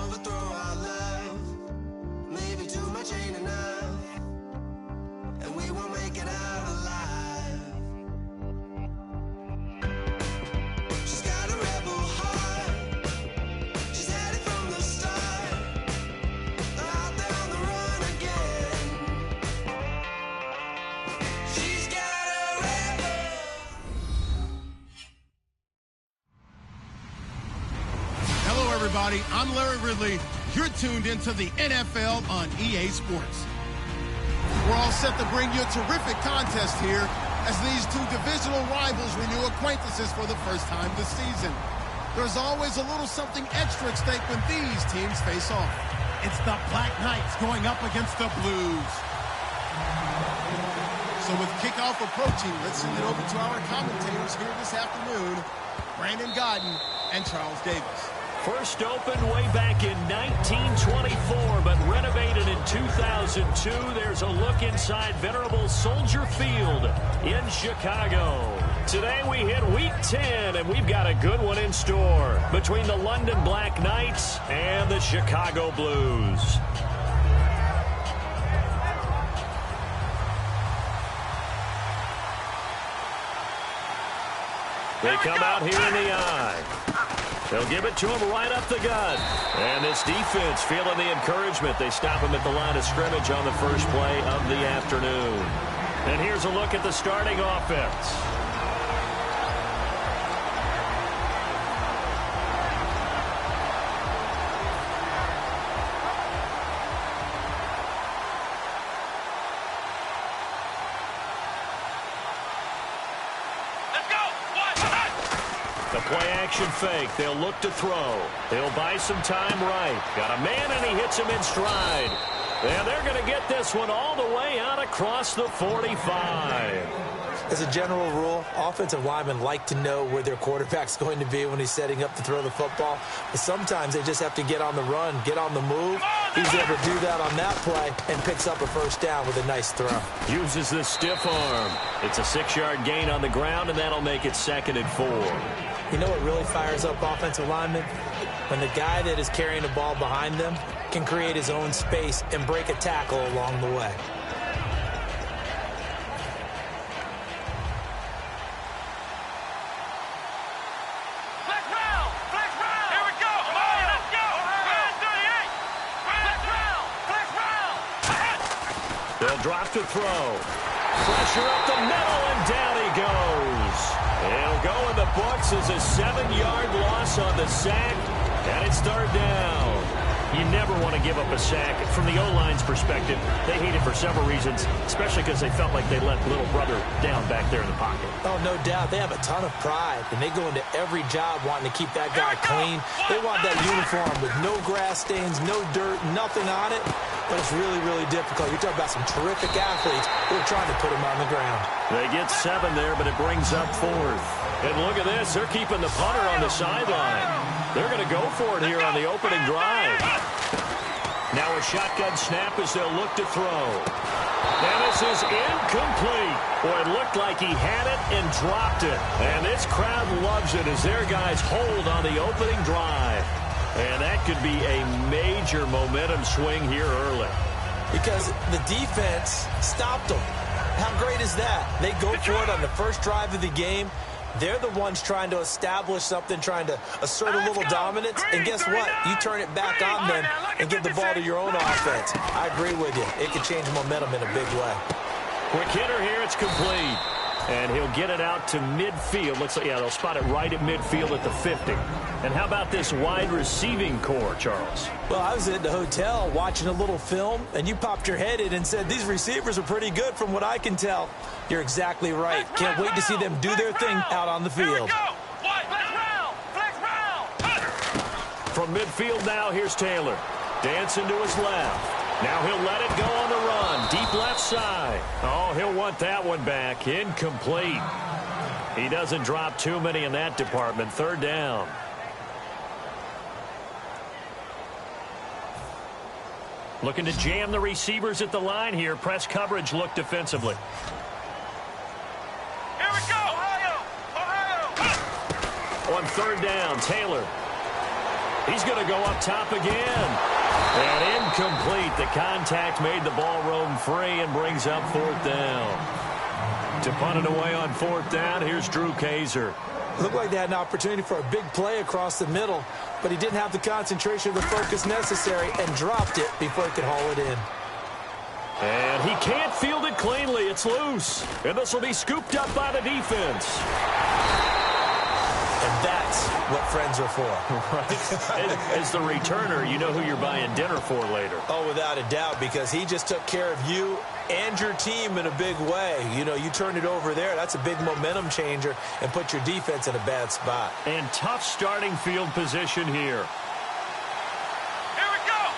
overthrow our love. Maybe too much ain't enough, and we won't make it out alive. She's got a rebel heart. She's had it from the start. Out there on the run again. She's got a rebel. Hello, everybody. I'm Larry Ridley. You're tuned into the NFL on EA Sports. We're all set to bring you a terrific contest here as these two divisional rivals renew acquaintances for the first time this season. There's always a little something extra at stake when these teams face off. It's the Black Knights going up against the Blues. So with kickoff approaching, let's send it over to our commentators here this afternoon, Brandon Godden and Charles Davis. First opened way back in 1924, but renovated in 2002. There's a look inside venerable Soldier Field in Chicago. Today we hit Week 10, and we've got a good one in store between the London Black Knights and the Chicago Blues. They come out here in the eye. They'll give it to him right up the gut. And this defense feeling the encouragement. They stop him at the line of scrimmage on the first play of the afternoon. And here's a look at the starting offense. Play-action fake. They'll look to throw. They'll buy some time right. Got a man, and he hits him in stride. And they're going to get this one all the way out across the 45. As a general rule, offensive linemen like to know where their quarterback's going to be when he's setting up to throw the football. But sometimes they just have to get on the run, get on the move. He's able to do that on that play and picks up a first down with a nice throw. Uses the stiff arm. It's a 6-yard gain on the ground, and that'll make it 2nd and 4. You know what really fires up offensive linemen? When the guy that is carrying the ball behind them can create his own space and break a tackle along the way. They'll drop to throw. Pressure up the middle, and down he goes. It'll go in the books as a 7-yard loss on the sack, and it's 3rd down. You never want to give up a sack. From the O-line's perspective, they hate it for several reasons, especially because they felt like they let little brother down back there in the pocket. Oh, no doubt. They have a ton of pride, and they go into every job wanting to keep that guy clean. They want that uniform with no grass stains, no dirt, nothing on it. But it's really, really difficult. You're talking about some terrific athletes who are trying to put him on the ground. They get 7 there, but it brings up 4th. And look at this. They're keeping the punter on the sideline. They're going to go for it here on the opening drive. Now a shotgun snap as they'll look to throw. And this is incomplete. Boy, it looked like he had it and dropped it. And this crowd loves it as their guys hold on the opening drive. And that could be a major momentum swing here early. Because the defense stopped them. How great is that? They go for it on the first drive of the game. They're the ones trying to establish something, trying to assert a little dominance. And guess what? You turn it back on them and give the ball to your own offense. I agree with you. It can change momentum in a big way. Quick hitter here. It's complete. And he'll get it out to midfield. Looks like, yeah, they'll spot it right at midfield at the 50. And how about this wide receiving core, Charles? Well, I was at the hotel watching a little film, and you popped your head in and said, these receivers are pretty good from what I can tell. You're exactly right. Can't wait to see them do their thing out on the field. From midfield now, here's Taylor. Dancing to his left. Now he'll let it go on the run. Deep left side. Oh, he'll want that one back. Incomplete. He doesn't drop too many in that department. 3rd down. Looking to jam the receivers at the line here. Press coverage look defensively. Here we go. Ohio. On 3rd down, Taylor. He's going to go up top again. And incomplete. The contact made the ball roam free and brings up 4th down. To punt it away on 4th down, here's Drew Kaiser. Looked like they had an opportunity for a big play across the middle, but he didn't have the concentration or the focus necessary and dropped it before he could haul it in. And he can't field it cleanly. It's loose. And this will be scooped up by the defense. And that's what friends are for. Right. As the returner, you know who you're buying dinner for later. Oh, without a doubt, because he just took care of you and your team in a big way. You know, you turn it over there, that's a big momentum changer and put your defense in a bad spot. And tough starting field position here. Here we go.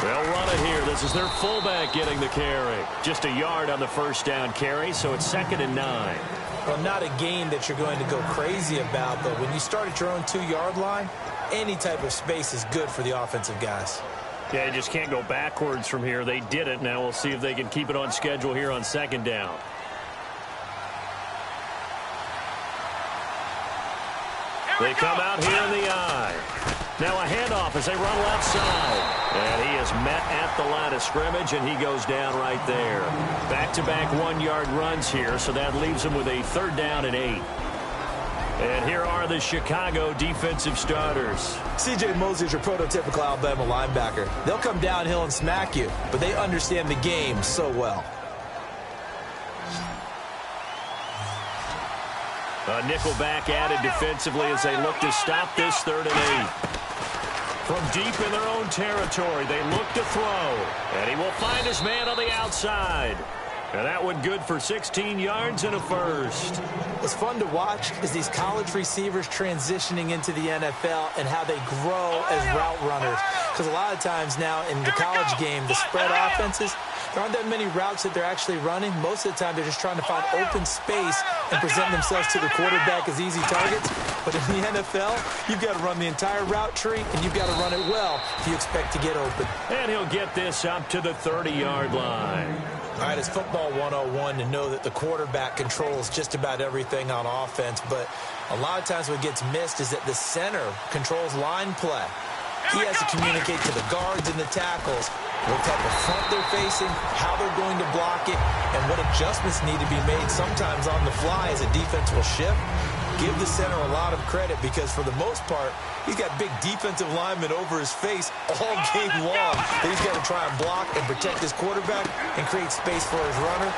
They'll run it here. This is their fullback getting the carry. Just a yard on the first down carry, so it's 2nd and 9. Well, not a gain that you're going to go crazy about, but when you start at your own 2-yard line, any type of space is good for the offensive guys. Yeah, you just can't go backwards from here. They did it. Now we'll see if they can keep it on schedule here on 2nd down. They come out here in the eye. Now a handoff as they run left side. And he is met at the line of scrimmage, and he goes down right there. Back-to-back 1-yard runs here, so that leaves him with a 3rd down and 8. And here are the Chicago defensive starters. C.J. Mosley is your prototypical Alabama linebacker. They'll come downhill and smack you, but they understand the game so well. A nickelback added defensively as they look to stop this 3rd and 8. From deep in their own territory, they look to throw. And he will find his man on the outside. And that one good for 16 yards and a first. What's fun to watch is these college receivers transitioning into the NFL and how they grow as route runners. Because a lot of times now in the college game, the spread offenses, there aren't that many routes that they're actually running. Most of the time, they're just trying to find open space and present themselves to the quarterback as easy targets. But in the NFL, you've got to run the entire route tree, and you've got to run it well if you expect to get open. And he'll get this up to the 30-yard line. All right, it's football 101 to know that the quarterback controls just about everything on offense, but a lot of times what gets missed is that the center controls line play. He has to communicate to the guards and the tackles what type of front they're facing, how they're going to block it, and what adjustments need to be made sometimes on the fly as a defense will shift. Give the center a lot of credit because for the most part, he's got big defensive linemen over his face all game long that he's got to try and block and protect his quarterback and create space for his runner.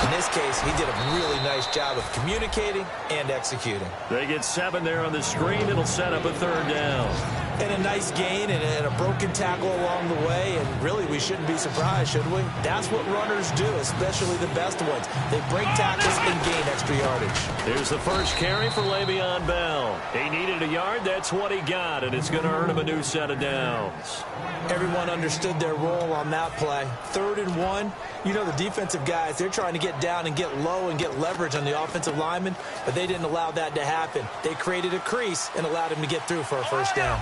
In this case, he did a really nice job of communicating and executing. They get 7 there on the screen. It'll set up a 3rd down. And a nice gain and a broken tackle along the way. And really, we shouldn't be surprised, should we? That's what runners do, especially the best ones. They break tackles and gain extra yardage. Here's the first carry for Le'Veon Bell. He needed a yard. That's what he got, and it's going to earn him a new set of downs. Everyone understood their role on that play. 3rd and 1. You know, the defensive guys, they're trying to get down and get low and get leverage on the offensive lineman, but they didn't allow that to happen. They created a crease and allowed him to get through for a first down.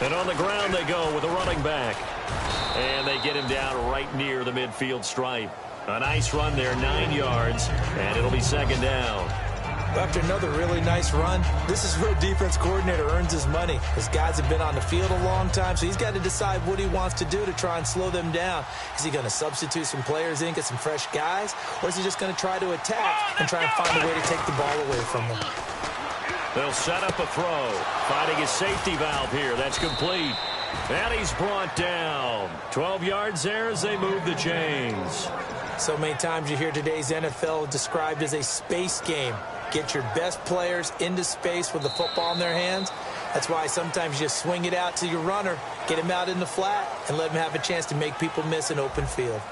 And on the ground they go with a running back. And they get him down right near the midfield stripe. A nice run there, 9 yards, and it'll be 2nd down. After another really nice run, this is where defense coordinator earns his money. His guys have been on the field a long time, so he's got to decide what he wants to do to try and slow them down. Is he going to substitute some players in, get some fresh guys, or is he just going to try to attack and try and find a way to take the ball away from them? They'll set up a throw, finding a safety valve here. That's complete. And he's brought down. 12 yards there as they move the chains. So many times you hear today's NFL described as a space game. Get your best players into space with the football in their hands. That's why sometimes you just swing it out to your runner, get him out in the flat, and let him have a chance to make people miss an open field.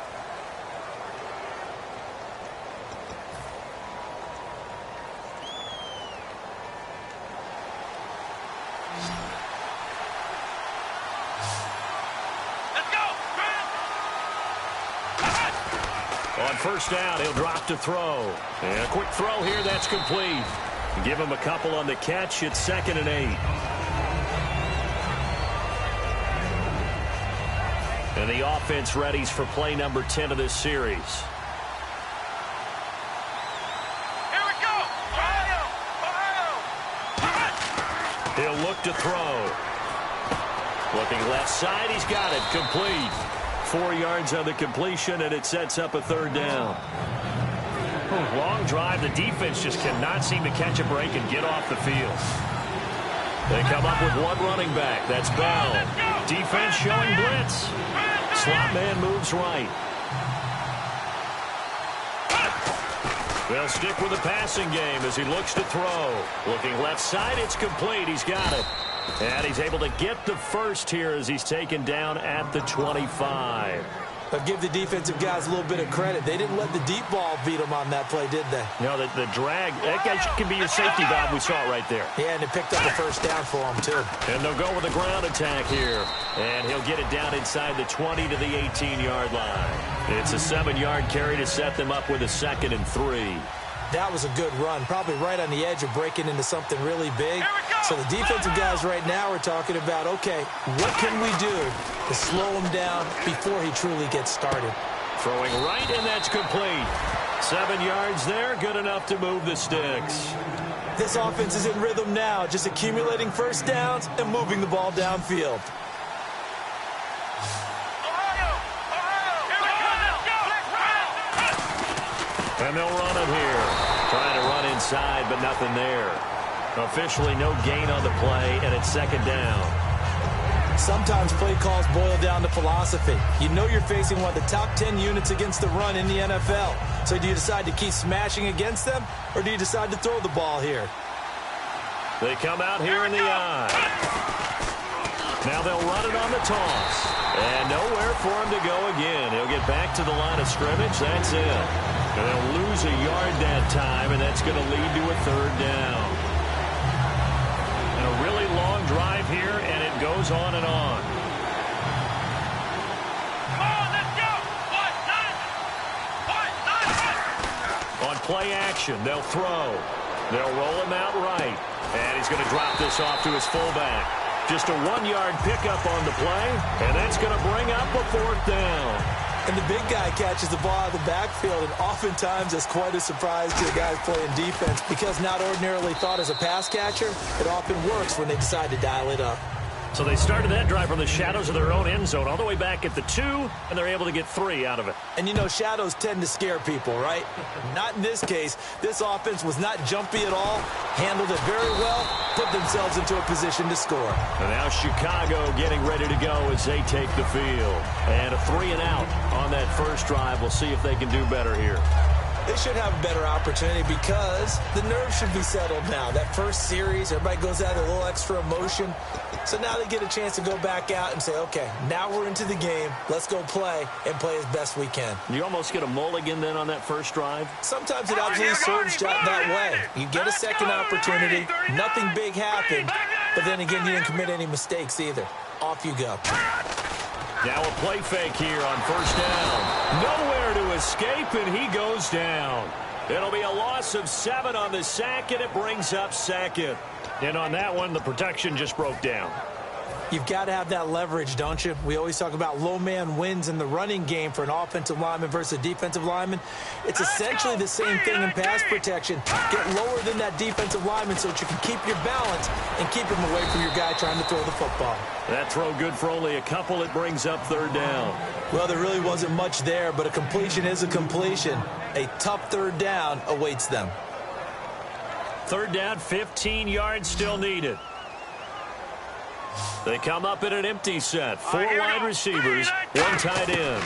On first down, he'll drop to throw. And a quick throw here, that's complete. Give him a couple on the catch. It's 2nd and 8. And the offense readies for play number 10 of this series. Here we go! Ohio! He'll look to throw. Looking left side, he's got it. Complete. 4 yards on the completion, and it sets up a third down. Long drive. The defense just cannot seem to catch a break and get off the field. They come up with one running back. That's Bell. Defense showing blitz. Slot man moves right. They'll stick with the passing game as he looks to throw. Looking left side, it's complete. He's got it. And he's able to get the first here as he's taken down at the 25. But give the defensive guys a little bit of credit. They didn't let the deep ball beat them on that play, did they? No, the drag, that guy can be your safety valve. We saw it right there. Yeah, and it picked up the first down for them, too. And they'll go with a ground attack here. And he'll get it down inside the 20 to the 18-yard line. It's a 7-yard carry to set them up with a 2nd and 3. That was a good run, probably right on the edge of breaking into something really big. So the defensive guys right now are talking about, okay, what can we do to slow him down before he truly gets started? Throwing right, and that's complete. 7 yards there, good enough to move the sticks. This offense is in rhythm now, just accumulating first downs and moving the ball downfield. And they'll run it here. Trying to run inside, but nothing there. Officially no gain on the play, and it's 2nd down. Sometimes play calls boil down to philosophy. You know you're facing one of the top 10 units against the run in the NFL. So do you decide to keep smashing against them, or do you decide to throw the ball here? They come out here in the eye. Now they'll run it on the toss. And nowhere for him to go again. He'll get back to the line of scrimmage. That's it. And they'll lose a yard that time, and that's going to lead to a 3rd down. And a really long drive here, and it goes on and on. Come on, let's go! On play action, they'll throw. They'll roll him out right. And he's going to drop this off to his fullback. Just a 1-yard pickup on the play, and that's going to bring up a 4th down. And the big guy catches the ball out of the backfield, and oftentimes that's quite a surprise to the guys playing defense because not ordinarily thought as a pass catcher, it often works when they decide to dial it up. So they started that drive from the shadows of their own end zone all the way back at the 2, and they're able to get 3 out of it. And you know, shadows tend to scare people, right? Not in this case. This offense was not jumpy at all, handled it very well, put themselves into a position to score. And now Chicago getting ready to go as they take the field. And a 3 and out on that first drive. We'll see if they can do better here. They should have a better opportunity because the nerves should be settled now. That first series, everybody goes out with a little extra emotion. So now they get a chance to go back out and say, okay, now we're into the game. Let's go play and play as best we can. You almost get a mulligan then on that first drive? Sometimes it absolutely serves that way. You get a second opportunity. Nothing big happened. But then again, you didn't commit any mistakes either. Off you go. Now a play fake here on first down. Nowhere to escape, and he goes down. It'll be a loss of 7 on the sack, and it brings up 2nd. And on that one, the protection just broke down. You've got to have that leverage, don't you? We always talk about low man wins in the running game for an offensive lineman versus a defensive lineman. It's essentially the same thing in pass protection. Get lower than that defensive lineman so that you can keep your balance and keep him away from your guy trying to throw the football. That throw good for only a couple. It brings up 3rd down. Well, there really wasn't much there, but a completion is a completion. A tough 3rd down awaits them. 3rd down, 15 yards still needed. They come up in an empty set. 4 wide receivers, 1 tight end.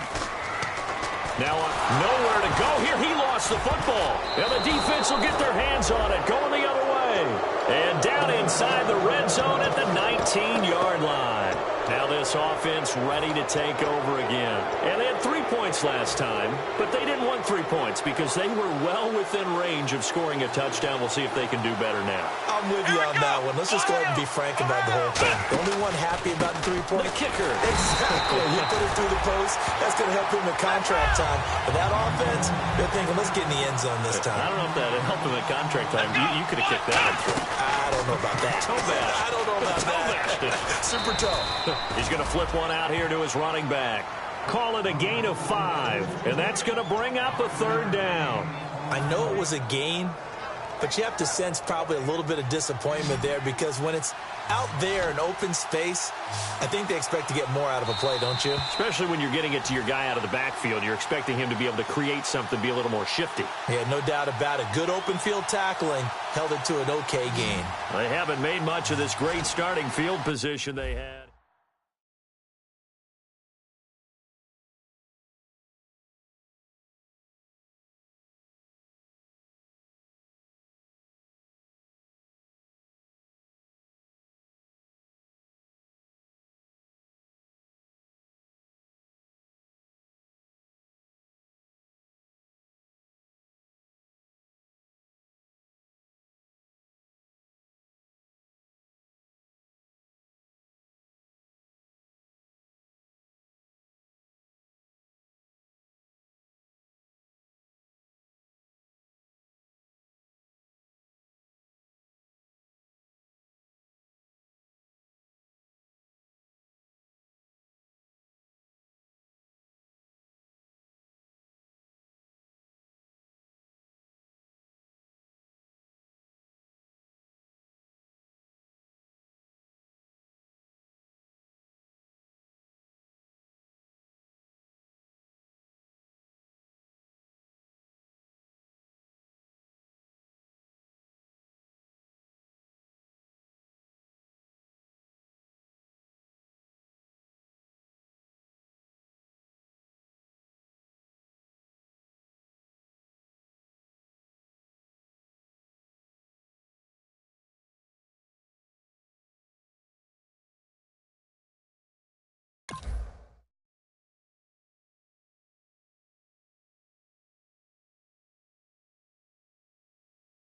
Now nowhere to go here. He lost the football. And the defense will get their hands on it. Going the other way. And down inside the red zone at the 19-yard line. Now this offense ready to take over again. And they had 3 points last time, but they didn't want 3 points because they were well within range of scoring a touchdown. We'll see if they can do better now. I'm with you on that one. Let's just go ahead and be frank about the whole thing. The only one happy about the 3-point. The kicker. Exactly. You put it through the post. That's going to help him in contract time. But that offense, they're thinking, let's get in the end zone this time. I don't know if that helped him in contract time. You could have kicked that one through. I don't know about that. Toe bash. I don't know about that. Super toe. He's going to flip one out here to his running back. call it a gain of 5, and that's going to bring up a third down. I know it was a gain, but you have to sense probably a little bit of disappointment there because when it's out there in open space, I think they expect to get more out of a play, don't you? Especially when you're getting it to your guy out of the backfield. You're expecting him to be able to create something, be a little more shifty. Yeah, no doubt about it. Good open field tackling held it to an okay gain. They haven't made much of this great starting field position they have.